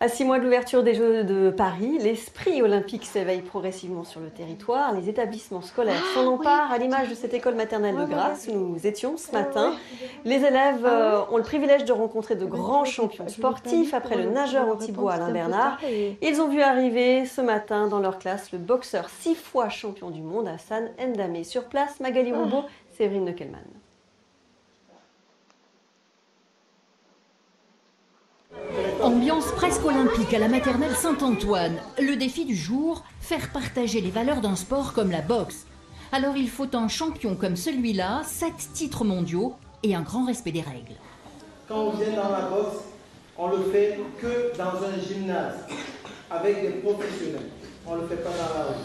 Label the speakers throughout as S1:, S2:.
S1: À 6 mois de l'ouverture des Jeux de Paris, l'esprit olympique s'éveille progressivement sur le territoire. Les établissements scolaires s'en emparent, à l'image de cette école maternelle de Grasse où nous étions ce matin. Les élèves ont le privilège de rencontrer de grands champions sportifs. Après le nageur antibois Alain Bernard, ils ont vu arriver ce matin dans leur classe le boxeur 6 fois champion du monde Hassan Ndamé. Sur place, Magali Roubaud, Séverine Neckelmann.
S2: Ambiance presque olympique à la maternelle Saint-Antoine. Le défi du jour, faire partager les valeurs d'un sport comme la boxe. Alors il faut un champion comme celui-là, 7 titres mondiaux et un grand respect des règles.
S3: Quand on vient dans la boxe, on le fait que dans un gymnase, avec des professionnels. On ne le fait pas dans la rue.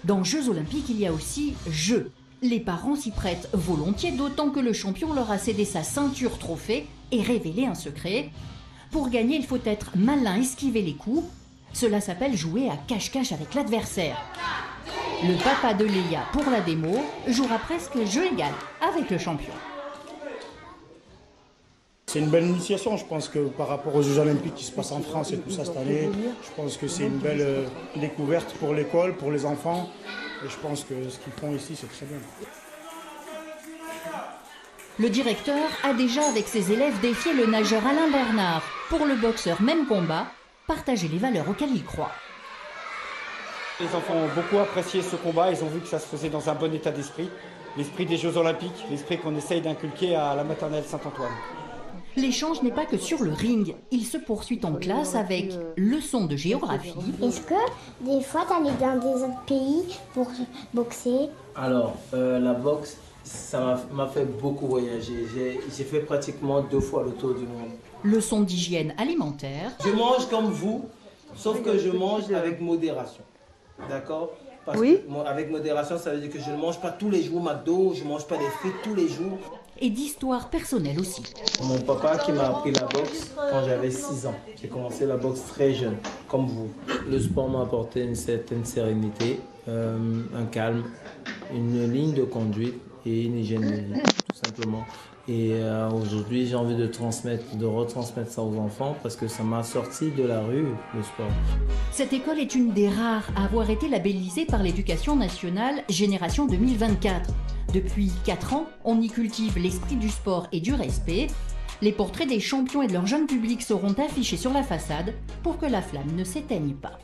S2: Dans Jeux olympiques, il y a aussi jeux. Les parents s'y prêtent volontiers, d'autant que le champion leur a cédé sa ceinture trophée et révélé un secret. Pour gagner, il faut être malin, esquiver les coups. Cela s'appelle jouer à cache-cache avec l'adversaire. Le papa de Léa, pour la démo, jouera presque jeu égal avec le champion.
S4: C'est une belle initiation, je pense que par rapport aux Jeux Olympiques qui se passent en France et tout ça cette année, je pense que c'est une belle découverte pour l'école, pour les enfants. Et je pense que ce qu'ils font ici, c'est très bien.
S2: Le directeur a déjà avec ses élèves défié le nageur Alain Bernard. Pour le boxeur, même combat, partager les valeurs auxquelles il croit.
S5: Les enfants ont beaucoup apprécié ce combat, ils ont vu que ça se faisait dans un bon état d'esprit. L'esprit des Jeux Olympiques, l'esprit qu'on essaye d'inculquer à la maternelle Saint-Antoine.
S2: L'échange n'est pas que sur le ring, il se poursuit en classe avec leçons de géographie.
S6: Est-ce que des fois tu allais dans des autres pays pour boxer?
S3: Alors, la boxe, ça m'a fait beaucoup voyager. J'ai fait pratiquement 2 fois le tour du monde.
S2: Leçons d'hygiène alimentaire.
S3: Je mange comme vous, sauf que je mange avec modération. D'accord? Parce
S1: Oui.
S3: que, avec modération, ça veut dire que je ne mange pas tous les jours McDo, je ne mange pas des frites tous les jours.
S2: Et d'histoire personnelle aussi.
S3: Mon papa qui m'a appris la boxe quand j'avais 6 ans. J'ai commencé la boxe très jeune, comme vous. Le sport m'a apporté une certaine sérénité, un calme, une ligne de conduite et une hygiène de vie, tout simplement. Et aujourd'hui, j'ai envie de retransmettre ça aux enfants parce que ça m'a sorti de la rue, le sport.
S2: Cette école est une des rares à avoir été labellisée par l'Éducation nationale Génération 2024. Depuis 4 ans, on y cultive l'esprit du sport et du respect. Les portraits des champions et de leur jeune public seront affichés sur la façade pour que la flamme ne s'éteigne pas.